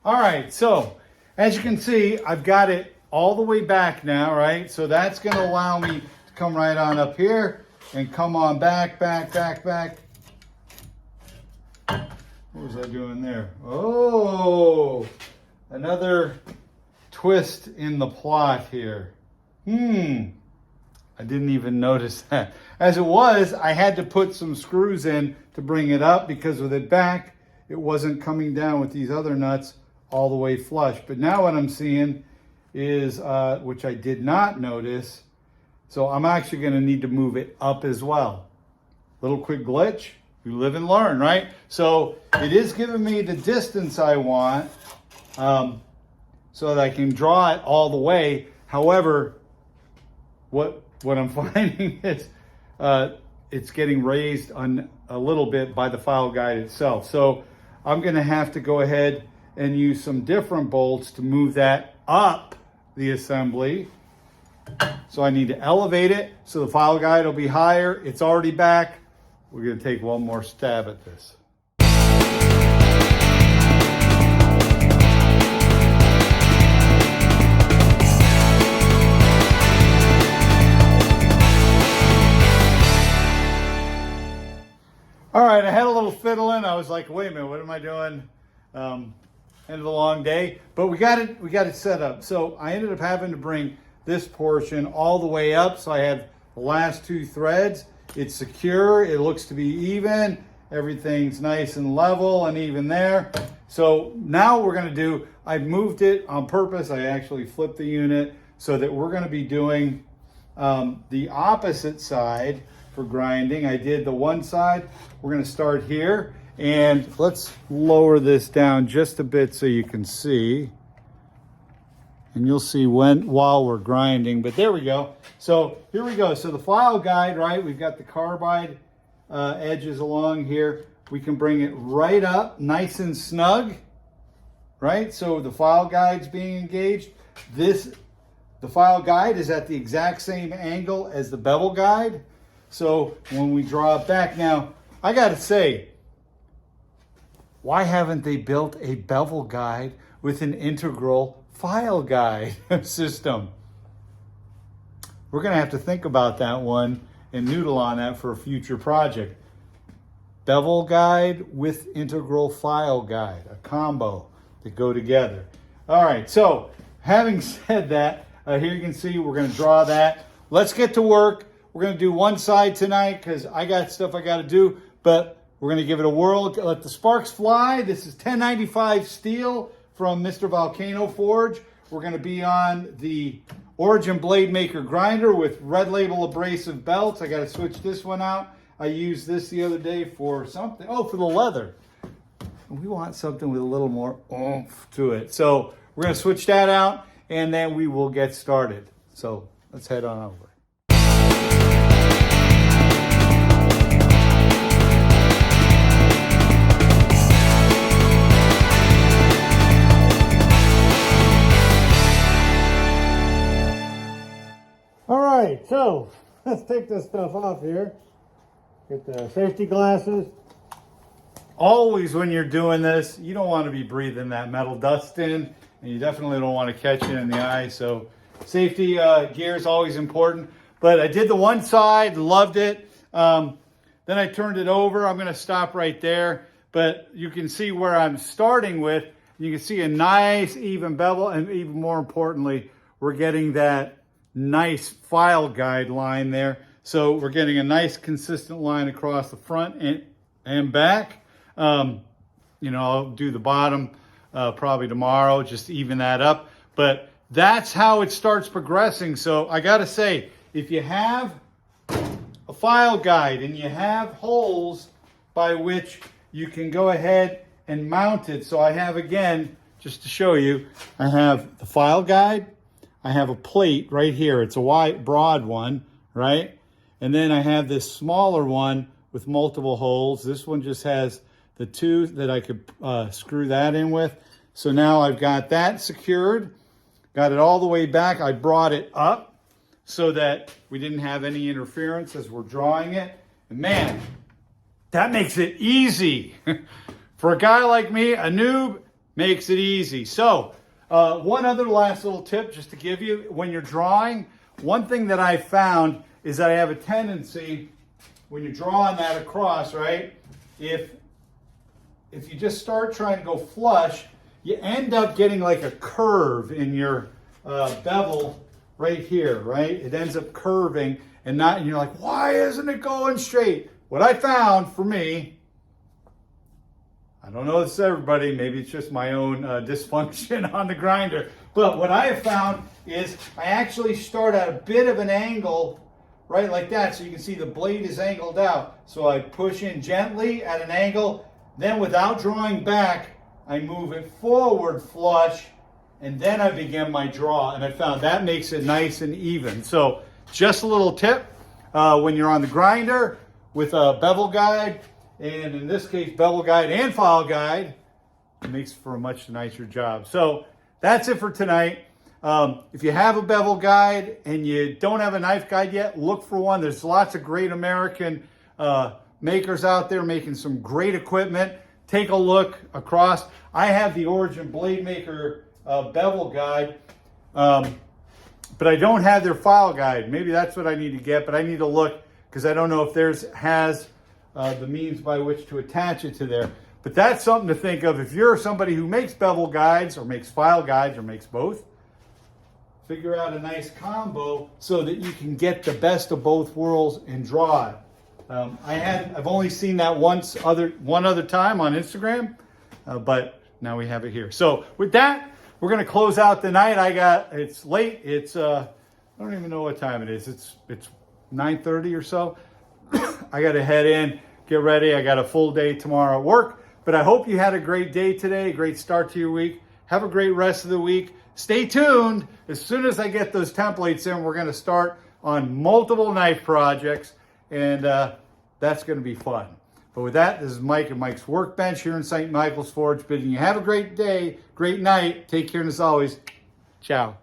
All right, so as you can see, I've got it all the way back now, right? So that's going to allow me to come right on up here and come on back. What was I doing there? Oh, another twist in the plot here. I didn't even notice that. As it was, I had to put some screws in to bring it up because with it back, it wasn't coming down with these other nuts all the way flush. But now what I'm seeing is, which I did not notice, so I'm actually going to need to move it up as well. Little quick glitch, you live and learn, right? So it is giving me the distance I want so that I can draw it all the way. However, what I'm finding is it's getting raised on a little bit by the file guide itself. So I'm going to have to go ahead and use some different bolts to move that up the assembly. So I need to elevate it so the file guide will be higher. It's already back. We're going to take one more stab at this. All right, I had a little fiddling. I was like, wait a minute, what am I doing? End of a long day, but we got it set up. So I ended up having to bring this portion all the way up. So I have the last two threads. It's secure. It looks to be even. Everything's nice and level and even there. So now we're going to do, I moved it on purpose. I actually flipped the unit so that we're going to be doing the opposite side for grinding. I did the one side. We're going to start here. And let's lower this down just a bit so you can see. And you'll see while we're grinding, but there we go. So here we go. So the file guide, right? We've got the carbide edges along here. We can bring it right up nice and snug, right? So the file guide's being engaged. The file guide is at the exact same angle as the bevel guide. So when we draw it back now, I got to say, why haven't they built a bevel guide with an integral file guide system? We're going to have to think about that one and noodle on that for a future project. Bevel guide with integral file guide, a combo that go together. All right, so having said that, here you can see we're going to draw that. Let's get to work. We're going to do one side tonight because I got stuff I got to do, but we're going to give it a whirl, let the sparks fly. This is 1095 steel from Mr. Volcano Forge. We're going to be on the Origin Blade Maker grinder with red label abrasive belts. I got to switch this one out. I used this the other day for something. Oh, for the leather. We want something with a little more oomph to it. So we're going to switch that out and then we will get started. So let's head on over. All right, so let's take this stuff off here. Get the safety glasses. Always when you're doing this, you don't want to be breathing that metal dust in, and you definitely don't want to catch it in the eye. So safety gear is always important. But I did the one side, loved it. Then I turned it over. I'm going to stop right there. But you can see where I'm starting with. You can see a nice even bevel, and even more importantly, we're getting that nice file guide line there. So we're getting a nice consistent line across the front and back. You know, I'll do the bottom probably tomorrow, just to even that up. But that's how it starts progressing. So I got to say, if you have a file guide and you have holes by which you can go ahead and mount it. So I have, again, just to show you, I have the file guide. I have a plate right here. It's a wide, broad one, right? And then I have this smaller one with multiple holes. This one just has the two that I could screw that in with. So now I've got that secured, got it all the way back. I brought it up so that we didn't have any interference as we're drawing it. And man, that makes it easy. For a guy like me, a noob, makes it easy. So one other last little tip just to give you, when you're drawing, one thing that I found is that I have a tendency, when you're drawing that across, right, if you just start trying to go flush, you end up getting like a curve in your bevel right here, right? It ends up curving and you're like, why isn't it going straight? What I found for me, I don't know if it's everybody, maybe it's just my own dysfunction on the grinder, but what I have found is I actually start at a bit of an angle, right, like that, so you can see the blade is angled out. So I push in gently at an angle, then without drawing back, I move it forward flush, and then I begin my draw, and I found that makes it nice and even. So just a little tip, when you're on the grinder with a bevel guide, and in this case, bevel guide and file guide, it makes for a much nicer job. So that's it for tonight. If you have a bevel guide and you don't have a knife guide yet, look for one. There's lots of great American makers out there making some great equipment. Take a look across. I have the Origin Blade Maker bevel guide, but I don't have their file guide. Maybe that's what I need to get, but I need to look because I don't know if theirs has the means by which to attach it to there. But that's something to think of. If you're somebody who makes bevel guides or makes file guides or makes both, figure out a nice combo so that you can get the best of both worlds and draw it. I've only seen that one other time on Instagram, but now we have it here. So with that, we're going to close out the night. It's late. It's I don't even know what time it is. It's 9:30 or so. I got to head in, get ready. I got a full day tomorrow at work, but I hope you had a great day today, a great start to your week. Have a great rest of the week. Stay tuned. As soon as I get those templates in, we're going to start on multiple knife projects, and that's going to be fun. But with that, this is Mike and Mike's Workbench here in St. Michael's Forge, bidding you have a great day, great night. Take care, and as always, ciao.